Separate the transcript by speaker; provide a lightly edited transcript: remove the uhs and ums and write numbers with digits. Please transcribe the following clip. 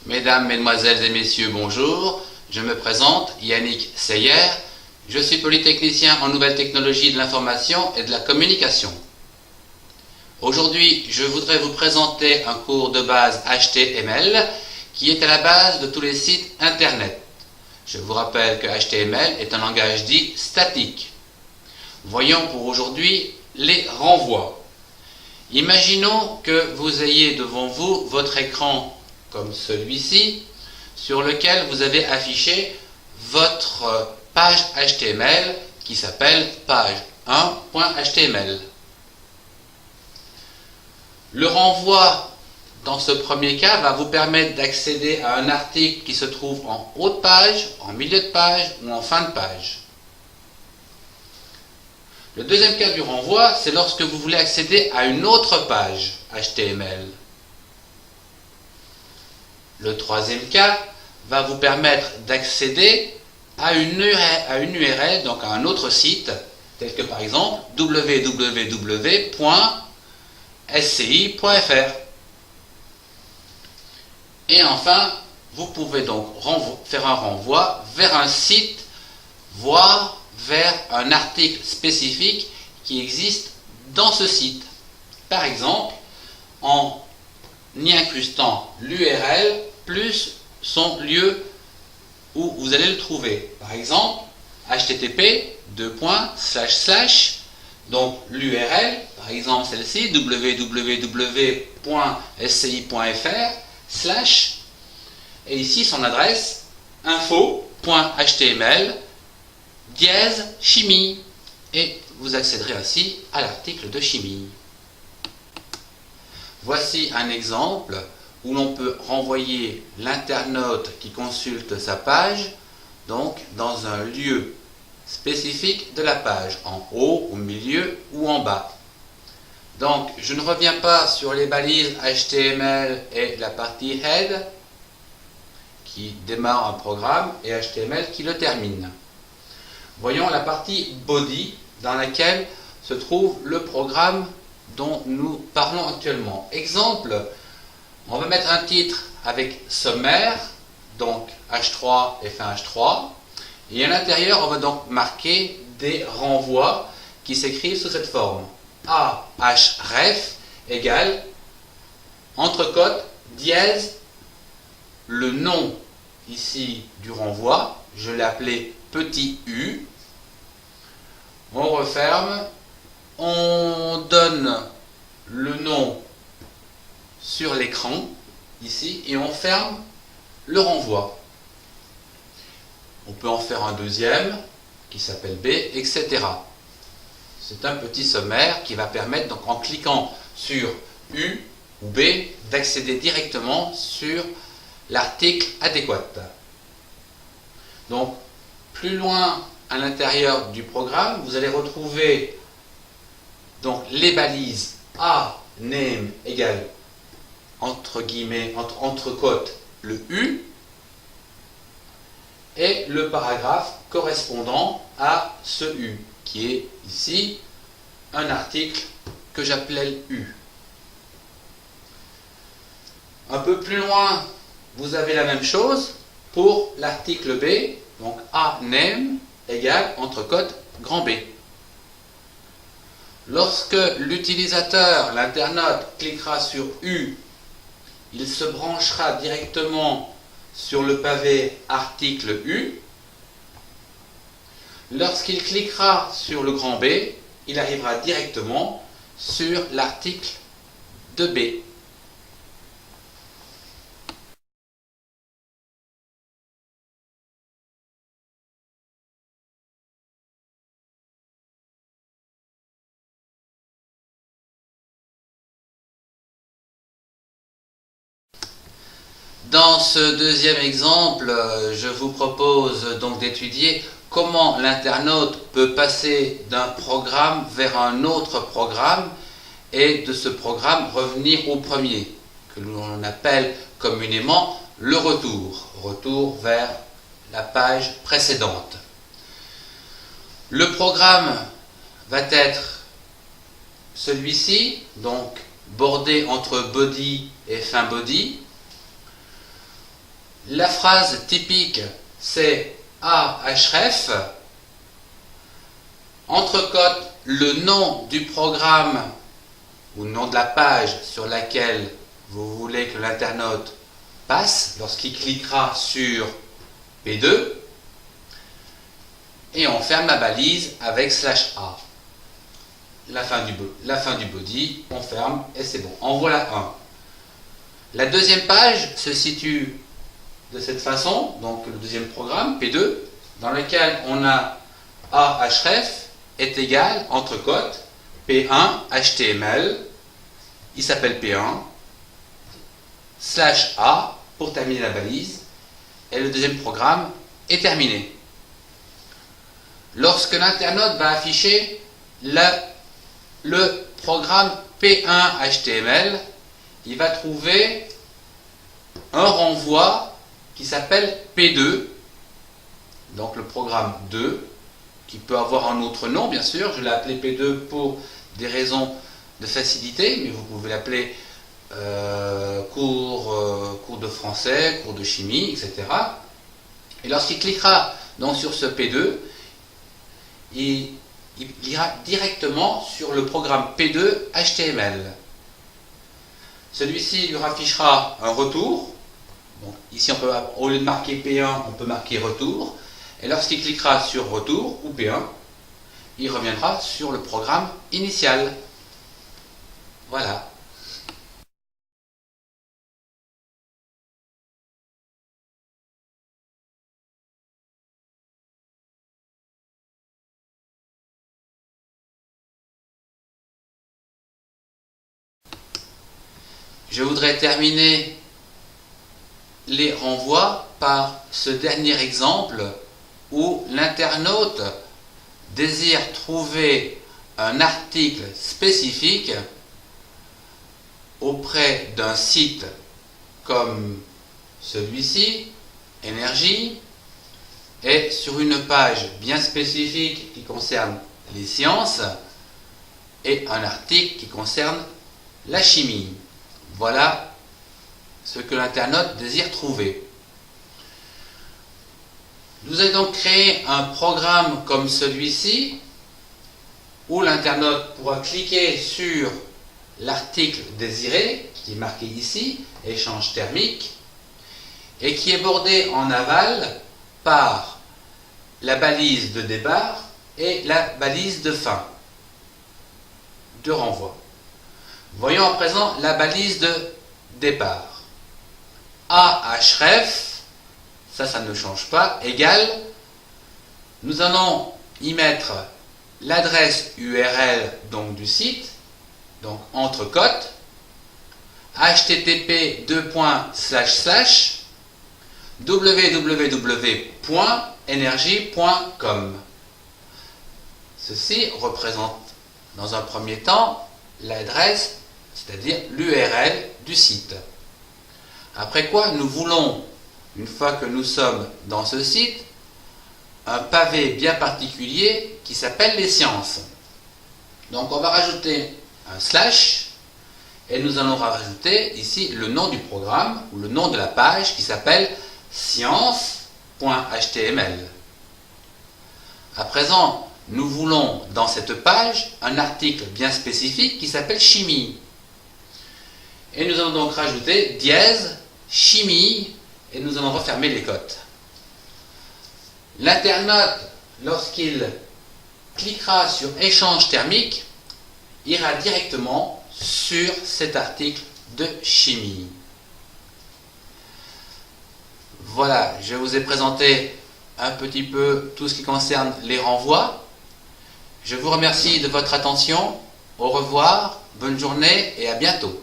Speaker 1: Mesdames, Mesdemoiselles et Messieurs, bonjour. Je me présente, Yannick Seyer. Je suis polytechnicien en nouvelles technologies de l'information et de la communication. Aujourd'hui, je voudrais vous présenter un cours de base HTML qui est à la base de tous les sites Internet. Je vous rappelle que HTML est un langage dit statique. Voyons pour aujourd'hui les renvois. Imaginons que vous ayez devant vous votre écran comme celui-ci, sur lequel vous avez affiché votre page HTML qui s'appelle page1.html. Le renvoi dans ce premier cas va vous permettre d'accéder à un article qui se trouve en haut de page, en milieu de page ou en fin de page. Le deuxième cas du renvoi, c'est lorsque vous voulez accéder à une autre page HTML. Le troisième cas va vous permettre d'accéder à une URL, donc à un autre site, tel que par exemple www.sci.fr. Et enfin, vous pouvez donc faire un renvoi vers un site, voire vers un article spécifique qui existe dans ce site. Par exemple, en y incrustant l'URL plus son lieu où vous allez le trouver. Par exemple, http donc l'URL, par exemple celle-ci, www.sci.fr/ et ici son adresse info.html chimie, et vous accéderez ainsi à l'article de chimie. Voici un exemple où l'on peut renvoyer l'internaute qui consulte sa page, donc dans un lieu spécifique de la page, en haut, au milieu ou en bas. Donc, je ne reviens pas sur les balises HTML et la partie head qui démarre un programme et HTML qui le termine. Voyons la partie body dans laquelle se trouve le programme dont nous parlons actuellement. Exemple, on va mettre un titre avec sommaire, donc H3 et fin H3, et à l'intérieur on va donc marquer des renvois qui s'écrivent sous cette forme. ahref égale entrecôte dièse le nom ici du renvoi, je l'ai appelé petit u, on referme, on donne le nom sur l'écran, ici, et on ferme le renvoi. On peut en faire un deuxième, qui s'appelle B, etc. C'est un petit sommaire qui va permettre, donc en cliquant sur U ou B, d'accéder directement sur l'article adéquat. Donc, plus loin à l'intérieur du programme, vous allez retrouver donc les balises name égale entre guillemets, entrecôte le U, et le paragraphe correspondant à ce U, qui est ici un article que j'appelle U. Un peu plus loin, vous avez la même chose pour l'article B, donc name égale entrecôte grand B. Lorsque l'utilisateur, l'internaute, cliquera sur U, il se branchera directement sur le pavé article U. Lorsqu'il cliquera sur le grand B, il arrivera directement sur l'article de B. Dans ce deuxième exemple, je vous propose donc d'étudier comment l'internaute peut passer d'un programme vers un autre programme et de ce programme revenir au premier, que l'on appelle communément le retour vers la page précédente. Le programme va être celui-ci, donc bordé entre body et fin body. La phrase typique, c'est A href, entrecote le nom du programme ou le nom de la page sur laquelle vous voulez que l'internaute passe lorsqu'il cliquera sur P2, et on ferme la balise avec /A. La fin du body, on ferme et c'est bon. En voilà un. La deuxième page se situe de cette façon, donc le deuxième programme, P2, dans lequel on a A href est égal, entrecote, P1 HTML, il s'appelle P1, /A pour terminer la balise, et le deuxième programme est terminé. Lorsque l'internaute va afficher le programme P1 HTML, il va trouver un renvoi qui s'appelle P2, donc le programme 2, qui peut avoir un autre nom bien sûr. Je l'ai appelé P2 pour des raisons de facilité, mais vous pouvez l'appeler cours de français, cours de chimie, etc. Et lorsqu'il cliquera donc sur ce P2, il ira directement sur le programme P2 HTML. Celui-ci lui affichera un retour. Donc, ici, au lieu de marquer P1, on peut marquer retour. Et lorsqu'il cliquera sur retour ou P1, il reviendra sur le programme initial. Voilà. Je voudrais terminer les renvois par ce dernier exemple où l'internaute désire trouver un article spécifique auprès d'un site comme celui-ci, Énergie, et sur une page bien spécifique qui concerne les sciences et un article qui concerne la chimie. Voilà ce que l'internaute désire trouver. Nous allons donc créer un programme comme celui-ci où l'internaute pourra cliquer sur l'article désiré, qui est marqué ici, échange thermique, et qui est bordé en aval par la balise de départ et la balise de fin, de renvoi. Voyons à présent la balise de départ. A href, ça ne change pas, égale, nous allons y mettre l'adresse URL donc du site, donc entrecote, http www.energie.com. Ceci représente dans un premier temps l'adresse, c'est-à-dire l'URL du site. Après quoi, nous voulons, une fois que nous sommes dans ce site, un pavé bien particulier qui s'appelle les sciences. Donc on va rajouter un slash et nous allons rajouter ici le nom du programme ou le nom de la page qui s'appelle science.html. À présent, nous voulons dans cette page un article bien spécifique qui s'appelle chimie. Et nous allons donc rajouter dièse chimie et nous allons refermer les cotes. L'internaute, lorsqu'il cliquera sur échange thermique, ira directement sur cet article de chimie. Voilà, je vous ai présenté un petit peu tout ce qui concerne les renvois. Je vous remercie de votre attention. Au revoir, bonne journée et à bientôt.